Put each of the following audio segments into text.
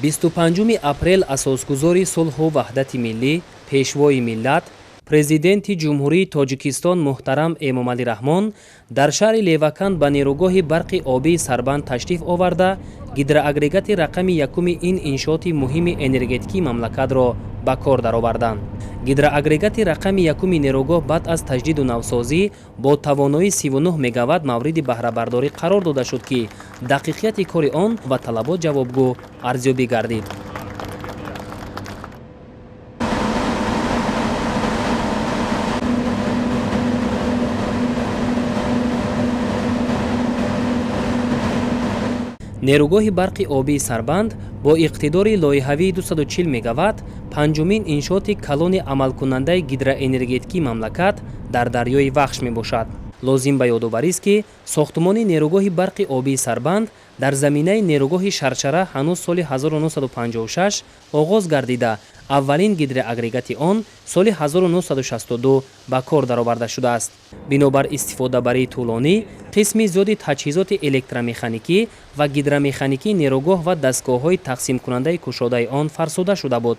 25 апрел асосгузори сулҳу ваҳдати миллӣ, пешвои миллат, президенти ҷумҳурии Тоҷикистон муҳтарам Эмомалӣ Раҳмон дар шаҳри Левакан ба нерӯгоҳи барқи обии Сарбанд ташриф оварда, гидроагрегати рақами якуми ин иншооти муҳими энергетикии мамлакатро ба кор дароварданд. Гидроагрегати рақами якуми нерӯгоҳ баъд аз таҷдиду навсозӣ бо тавоноии 39 мегаватт мавриди баҳрабардорӣ қарор дода шуд, ки дақиқияти кори он ва талабот ҷавобгӯ арзёбӣ гардид. нерӯгоҳи барқи обии Сарбанд бо иқтидори лоиҳавии 240 мегаватт панҷумин иншооти калони амалкунандаи гидроэнергетикии мамлакат дар дарёи Вахш мебошад. лозим ба ёдоварист, ки сохтумони нерӯгоҳи барқи обии Сарбанд дар заминаи нерӯгоҳи Шаршара ҳанӯз соли 1956 оғоз гардида, аввалин гидроагрегати он соли 1962 ба кор дароварда шудааст. бинобар истифодабарии тӯлонӣ, қисми зиёди таҷҳизоти электромеханикӣ ва гидромеханикии нерӯгоҳ ва дастгоҳҳои тақсимкунандаи кушодаи он фарсуда шуда буд.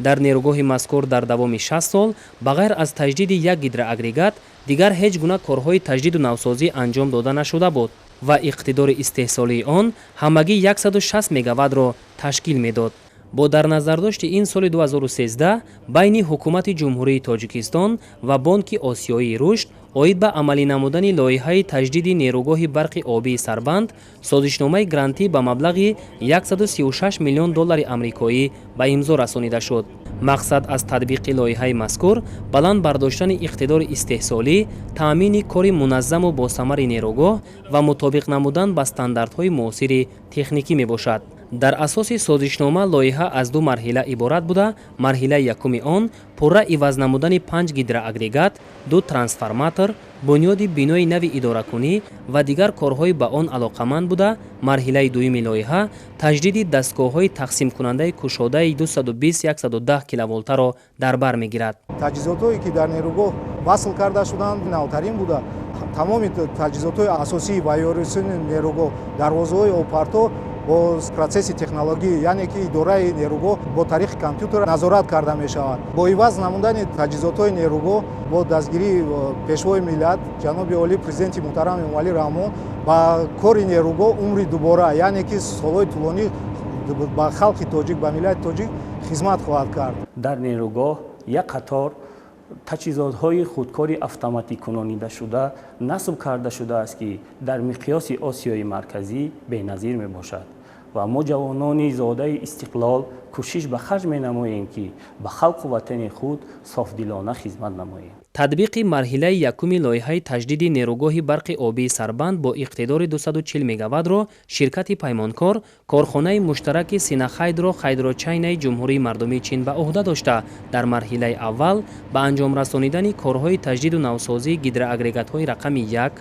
дар нерӯгоҳи мазкур дар давоми 60 сол ба ғайр аз таҷдиди як гидроагрегат дигар ҳеҷ гуна корҳои таҷдиду навсозӣ анҷом дода нашуда буд ва иқтидори истеҳсолии он ҳамагӣ 160 мегаваттро ташкил медод. бо дар назардошти ин соли 2013 байни ҳукумати ҷумҳурии Тоҷикистон ва Бонки Осиёии рушд оид ба амалӣ намудани лоиҳаи таҷдиди нерӯгоҳи барқи обии Сарбанд созишномаи грантӣ ба маблағи 136 миллион доллари амрикоӣ ба имзо расонида шуд. мақсад аз татбиқи лоиҳаи мазкур баланд бардоштани иқтидори истеҳсолӣ, таъмини кори муназзаму босамари нерӯгоҳ ва мутобиқ намудан ба стандартҳои муосири техникӣ мебошад. дар асоси созишнома лоиҳа аз ду марҳила иборат буда, марҳилаи якуми он пурра иваз намудани 5 гидроагрегат, 2 трансформатор, бунёди бинои нави идоракунӣ ва дигар корҳои ба он алоқаманд буда, марҳилаи дуюми лоиҳа таҷдиди дастгоҳҳои тақсимкунандаи кушодаи 220-110 киловолтаро дар бар мегирад. таҷҳизотҳое ки дар нерӯгоҳ васл карда шуданд навтарин буда, тамоми таҷҳизотҳои асосии вайёрисони нерӯгоҳ, дарвозаҳои обпарто бо процесси технологӣ, яъне ки идораи нерӯгоҳ бо тариқи компютер назорат карда мешавад. бо иваз намудани таҷҳизотҳои нерӯгоҳ бо дастгирии пешвои миллат ҷаноби олӣ президенти муҳтарам Эмомалӣ Раҳмон ба кори нерӯгоҳ умри дубора, яъне ки солҳои тӯлонӣ ба халқи тоҷик, ба миллати тоҷик хизмат хоҳад кард. дар нерӯгоҳ як қатор таҷҳизотҳои худкори автоматикунонидашуда насб карда шудааст, ки дар миқёси Осиёи марказӣ беназир мебошад ва мо ҷавонони зодаи истиқлол кӯшиш ба харҷ менамоем, ки ба халқу ватани худ софдилона хизмат намоем. татбиқи марҳилаи якуми лоиҳаи таҷдиди нерӯгоҳи барқи обии Сарбанд бо иқтидори 240 мегаваттро ширкати паймонкор корхонаи муштараки Синахайдро Хайдрочайнаи ҷумҳурии мардумии Чин ба уҳда дошта, дар марҳилаи аввал ба анҷом расонидани корҳои таҷдиду навсозии гидроагрегатҳои рақами 1,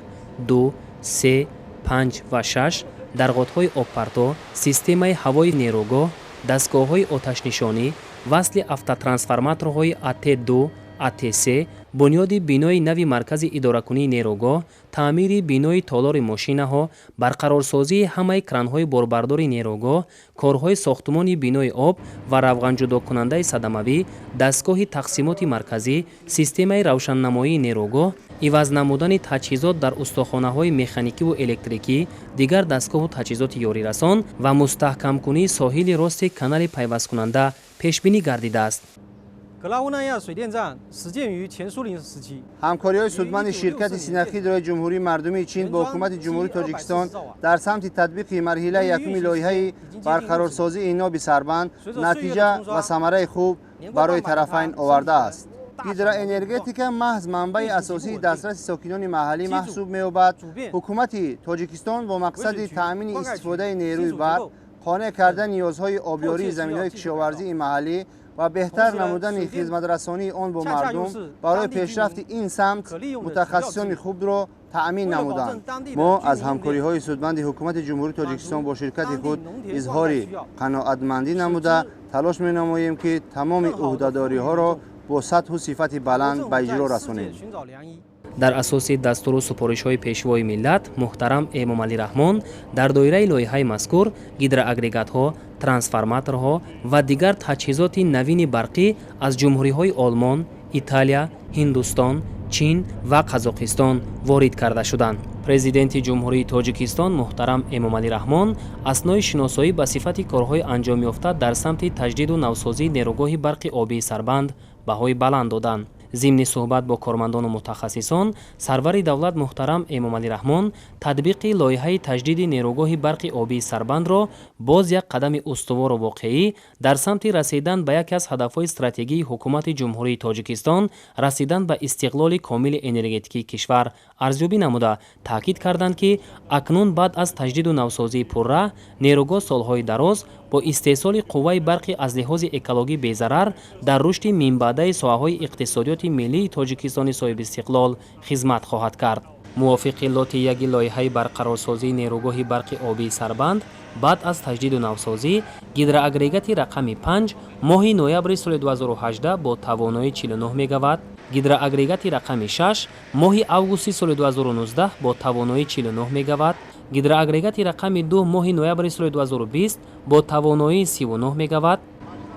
2, 3, 5 ва 6, дарғотҳои обпарто, системаи ҳавои нерӯгоҳ, дастгоҳҳои оташнишонӣ, васли автотрансформаторҳои АТ2, АТ3, бунёди бинои нави маркази идоракунии нерӯгоҳ, таъмири бинои толори мошинаҳо, барқарорсозии ҳамаи кранҳои борбардори нерӯгоҳ, корҳои сохтумони бинои об ва равғанҷудокунандаи садамавӣ, дастгоҳи тақсимоти марказӣ, системаи равшannамоии нерӯгоҳ, иваз намудани таҷҳизот дар устохонаҳои механикиву электрикӣ, дигар дастгоҳу таҷҳизоти ёрирасон ва мустаҳкамкунии соҳили рости канали пайвасткунанда пешбинӣ гардидааст. ҳамкориҳои судманди ширкати Синахидрои ҷумҳурии мардумии Чин бо ҳукумати ҷумҳурии Тоҷикистон дар самти татбиқи марҳилаи якуми лоиҳаи барқарорсозии иноби Сарбанд натиҷа ва самараи хуб барои тарафайн овардааст. гидроэнергетика маҳз манбаи асосии дастраси сокинони маҳаллӣ маҳсуб меёбад. ҳукумати Тоҷикистон бо мақсади таъмини истифодаи нерӯи барқ, қонеъ кардани ниёзҳои обёрии заминҳои кишоварзии маҳаллӣ ва беҳтар намудани хизматрасонии он бо мардум барои пешрафти ин самт мутахассисони хубро таъмин намуданд. мо аз ҳамкориҳои судманди ҳукумати ҷумҳурии Тоҷикистон бо ширкати худ изҳори қаноатмандӣ намуда талош менамоем, ки тамоми ӯҳдадориҳоро бо сатҳу сифати баланд ба иҷро расонем. дар асоси дастуру супоришҳои пешвои миллат муҳтарам Эмомалӣ Раҳмон дар доираи лоиҳаи мазкур гидроагрегатҳо, трансформаторҳо ва дигар таҷҳизоти навини барқӣ аз ҷумҳуриҳои Олмон, Италия, Ҳиндустон, Чин ва Қазоқистон ворид карда шуданд. Президенти ҷумҳурии Тоҷикистон муҳтарам Эмомалӣ Раҳмон аснои шиносоӣ ба сифати корҳои анҷомёфта дар самти таҷдиду навсозии нерӯгоҳи барқи обии Сарбанд баҳои баланд доданд. зимни суҳбат бо кормандону мутахассисон сарвари давлат муҳтарам Эмомалӣ Раҳмон татбиқи лоиҳаи таҷдиди нерӯгоҳи барқи обии Сарбандро боз як қадами устувору воқеӣ дар самти расидан ба яке аз ҳадафҳои стратегии ҳукумати ҷумҳурии Тоҷикистон расидан ба истиқлоли комили энергетикии кишвар арзёбӣ намуда таъкид карданд ки акнун баъд аз таҷдиду навсозии пурра нерӯгоҳ солҳои дароз бо истеҳсоли қувваи барқи аз лиҳози экологӣ безарар дар рушди минбаъдаи соҳаҳои иқтисодиёти миллии Тоҷикистони соҳибистиқлол хизмат хоҳад кард. мувофиқи лоти 1 лоиҳаи барқарорсозии нерӯгоҳи барқи обии Сарбанд баъд аз таҷдиду навсозӣ гидроагрегати рақами 5 моҳи ноябри соли 2018 бо тавоноии 49 мегаватт, гидроагрегати рақами 6 моҳи августи соли 2019 бо тавоноии 49 мегаватт, гидроагрегати рақами 2 моҳи ноябри соли 2020 бо тавоноии 39 мегаватт,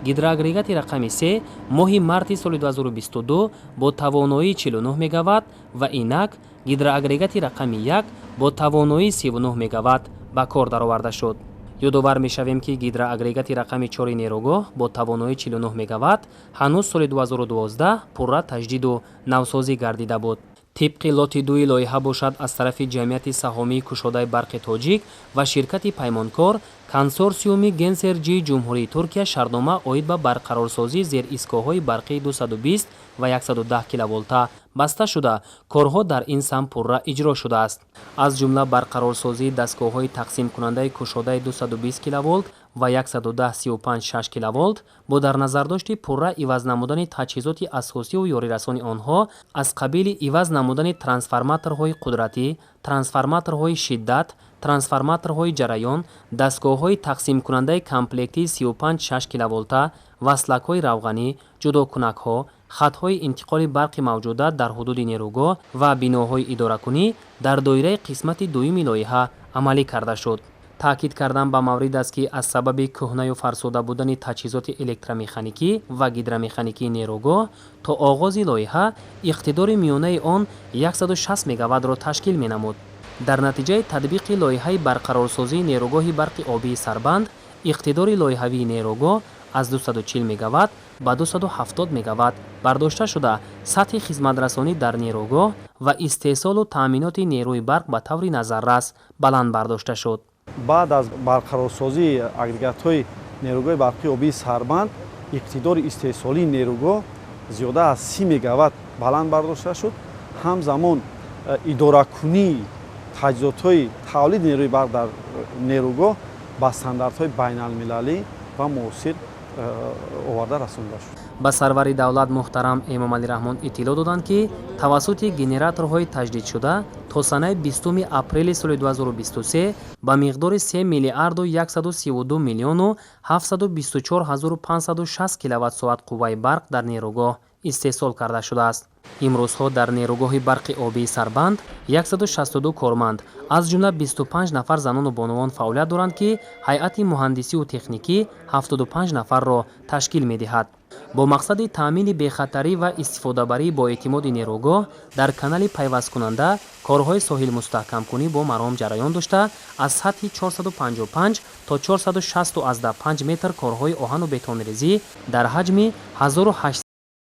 гидроагрегати рақами 3 моҳи марти соли 2022 бо тавоноии 49 мегаватт ва инак гидроагрегати рақами 1 бо тавоноии 39 мегаватт ба кор дароварда шуд. ёдовар мешавем ки гидроагрегати рақами 4 нерӯгоҳ бо тавоноии 49 мегаватт ҳанӯз соли 2012 пурра таҷдиду навсозӣ гардида буд. тибқи лоти 2 лоиҳа бошад аз тарафи ҷамъияти саҳомии кушодаи барқи тоҷик ва ширкати паймонкор консорсиуми Генсерҷии ҷумҳурии Туркия шартнома оид ба барқарорсозии зерискоҳҳои барқии 220 ва 110 киловолта баста шуда корҳо дар ин самт пурра иҷро шудааст. аз ҷумла барқарорсозии дастгоҳҳои тақсимкунандаи кушодаи 220 киловолт ва 110-35-6 киловолт бо дар назардошти пурра иваз намудани таҷҳизоти асосиву ёрирасони онҳо аз қабили иваз намудани трансформаторҳои қудратӣ, трансформаторҳои шиддат, трансформаторҳои ҷараён, дастгоҳҳои тақсимкунандаи комплектии 35-6 киловолта, васлакҳои равғанӣ, ҷудокунакҳо, хатҳои интиқоли барқи мавҷуда дар ҳудуди нерӯгоҳ ва биноҳои идоракунӣ дар доираи қисмати дуюми лоиҳа амалӣ карда шуд. таъкид кардан ба маврид аст ки аз сабаби кӯҳнаю фарсуда будани таҷҳизоти электромеханикӣ ва гидромеханикии нерӯгоҳ то оғози лоиҳа иқтидори миёнаи он 160 мегаваттро ташкил менамуд. дар натиҷаи татбиқи лоиҳаи барқарорсозии нерӯгоҳи барқи обии Сарбанд иқтидори лоиҳавии нерӯгоҳ аз 240 мегаватт ба 270 мегаватт бардошта шуда сатҳи хизматрасонӣ дар нерӯгоҳ ва истеҳсолу таъминоти нерӯи барқ ба таври назаррас баланд бардошта шуд. баъд аз барқарорсозии агрегатҳои нерӯгоҳи барқи обии Сарбанд иқтидори истеҳсолии нерӯгоҳ зиёда аз 30 мегаватт баланд бардошта шуд. ҳамзамон идоракунии таҷҳизотҳои тавлиди нерӯи барқ дар нерӯгоҳ ба стандартҳои байналмилалӣ ва муосир оварда расонда шуд. ба сарвари давлат муҳтарам Эмомалӣ Раҳмон иттилоъ доданд ки тавассути генераторҳои таҷдидшуда то санаи 20 апрели соли 2023 ба миқдори 3 миллиарду 132 миллиону 724 ҳазору 560 киловаттсоат қувваи барқ дар нерӯгоҳ истеҳсол карда шудааст. имрӯзҳо дар нерӯгоҳи барқи обии Сарбанд 162 корманд аз ҷумла 25 нафар занону бонувон фаъолият доранд ки ҳайати муҳандисию техникӣ 75 нафарро ташкил медиҳад. бо мақсади таъмини бехатарӣ ва истифодабарии боэътимоди нерӯгоҳ дар канали пайвасткунанда корҳои соҳилмустаҳкамкунӣ бо маром ҷараён дошта аз сатҳи 455 то 465 метр корҳои оҳану бетонрезӣ дар ҳаҷми 1800